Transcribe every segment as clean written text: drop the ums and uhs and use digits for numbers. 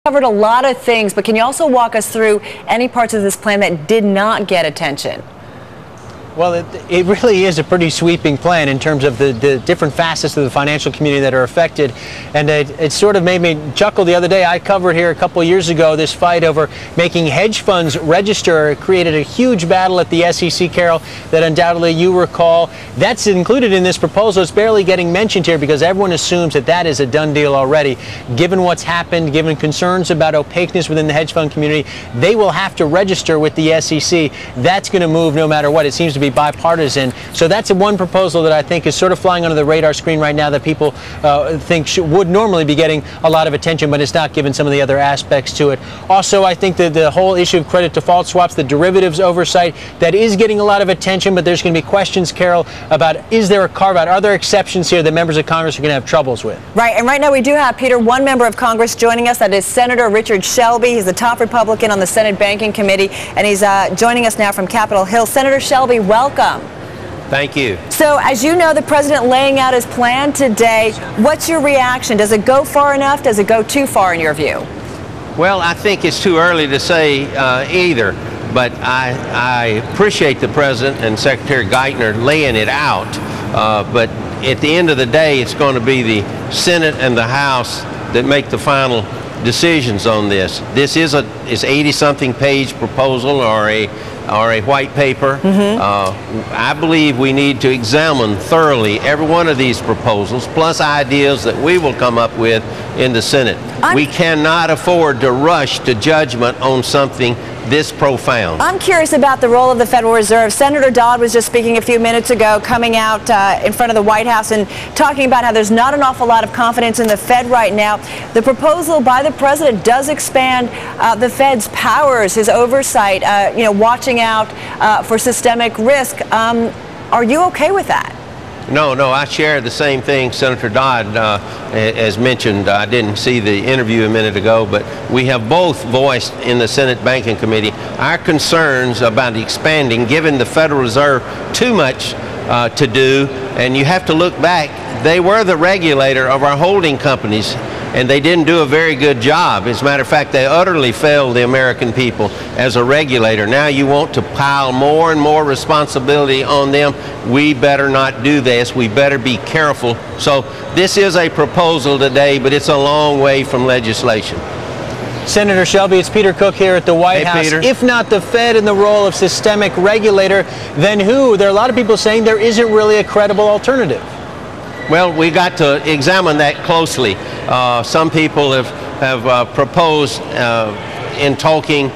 Covered a lot of things, but can you also walk us through any parts of this plan that did not get attention? Well, it really is a pretty sweeping plan in terms of the different facets of the financial community that are affected. And it sort of made me chuckle the other day. I covered here a couple of years ago this fight over making hedge funds register. It created a huge battle at the SEC, Carol, that undoubtedly you recall. That's included in this proposal. It's barely getting mentioned here because everyone assumes that that is a done deal already. Given what's happened, given concerns about opaqueness within the hedge fund community, they will have to register with the SEC. That's going to move no matter what. It seems to be bipartisan. So that's one proposal that I think is sort of flying under the radar screen right now that people think would normally be getting a lot of attention, but it's not given some of the other aspects to it. Also, I think that the whole issue of credit default swaps, the derivatives oversight, that is getting a lot of attention, but there's going to be questions, Carol, about is there a carve-out? Are there exceptions here that members of Congress are going to have troubles with? Right, and right now we do have, Peter, one member of Congress joining us. That is Senator Richard Shelby. He's the top Republican on the Senate Banking Committee, and he's joining us now from Capitol Hill. Senator Shelby, welcome. Thank you. So, as you know, the president laying out his plan today, what's your reaction? Does it go far enough? Does it go too far in your view? Well, I think it's too early to say either, but I appreciate the president and Secretary Geithner laying it out. But at the end of the day, it's going to be the Senate and the House that make the final decisions on this. This is a 80-something page proposal or a white paper. I believe we need to examine thoroughly every one of these proposals, plus ideas that we will come up with in the Senate. We cannot afford to rush to judgment on something this profound. I'm curious about the role of the Federal Reserve. Senator Dodd was just speaking a few minutes ago, coming out in front of the White House and talking about how there's not an awful lot of confidence in the Fed right now. The proposal by the president does expand the Fed's powers, his oversight, watching out for systemic risk. Are you okay with that? No, I share the same thing Senator Dodd has mentioned. I didn't see the interview a minute ago, but we have both voiced in the Senate Banking Committee our concerns about expanding, giving the Federal Reserve too much to do. And you have to look back. They were the regulator of our holding companies, and they didn't do a very good job. As a matter of fact, they utterly failed the American people as a regulator. Now you want to pile more and more responsibility on them. We better not do this. We better be careful. So this is a proposal today, but it's a long way from legislation. Senator Shelby, it's Peter Cook here at the White House. Peter. If not the Fed in the role of systemic regulator, then who? There are a lot of people saying there isn't really a credible alternative. Well, we got to examine that closely. Some people have proposed in talking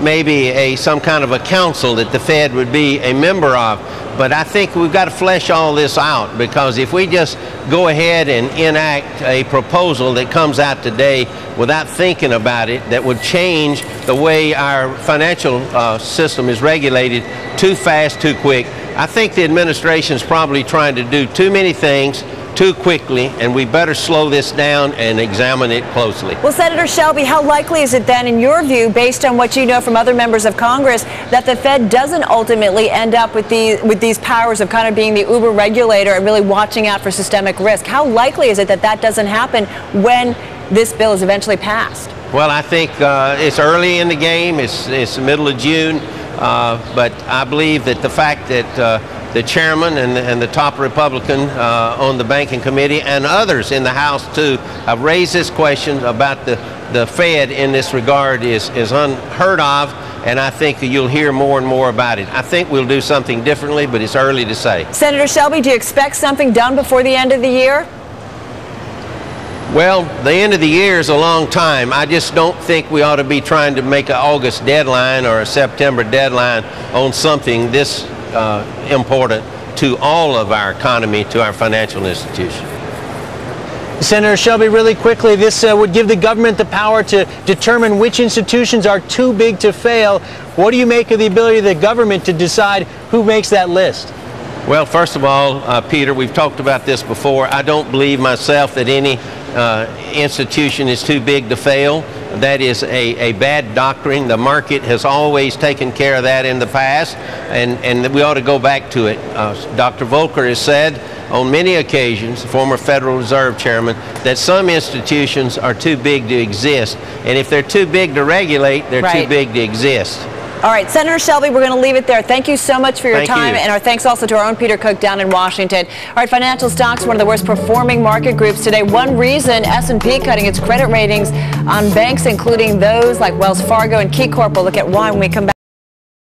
maybe some kind of a council that the Fed would be a member of. But I think we've got to flesh all this out, because if we just go ahead and enact a proposal that comes out today without thinking about it, that would change the way our financial system is regulated too fast, too quick, I think the administration is probably trying to do too many things too quickly, and we better slow this down and examine it closely. Well, Senator Shelby, how likely is it then, in your view, based on what you know from other members of Congress, that the Fed doesn't ultimately end up with these powers of kind of being the uber regulator and really watching out for systemic risk? How likely is it that that doesn't happen when this bill is eventually passed? Well, I think it's early in the game. It's the middle of June. But I believe that the fact that the chairman and the top Republican on the Banking Committee and others in the House too have raised this question about the Fed in this regard is unheard of, and I think you'll hear more and more about it. I think we'll do something differently, but it's early to say. Senator Shelby, do you expect something done before the end of the year? Well, the end of the year is a long time. I just don't think we ought to be trying to make an August deadline or a September deadline on something this important to all of our economy, to our financial institutions. Senator Shelby, really quickly, this would give the government the power to determine which institutions are too big to fail. What do you make of the ability of the government to decide who makes that list? Well, first of all, Peter, we've talked about this before. I don't believe myself that any institution is too big to fail. That is a bad doctrine. The market has always taken care of that in the past, and we ought to go back to it. Dr. Volcker has said on many occasions, the former Federal Reserve Chairman, that some institutions are too big to exist. And if they're too big to regulate, they're too big to exist. All right, Senator Shelby, we're going to leave it there. Thank you so much for your time, and our thanks also to our own Peter Cook down in Washington. All right, financial stocks, one of the worst performing market groups today. One reason, S&P cutting its credit ratings on banks, including those like Wells Fargo and KeyCorp. We'll look at why when we come back.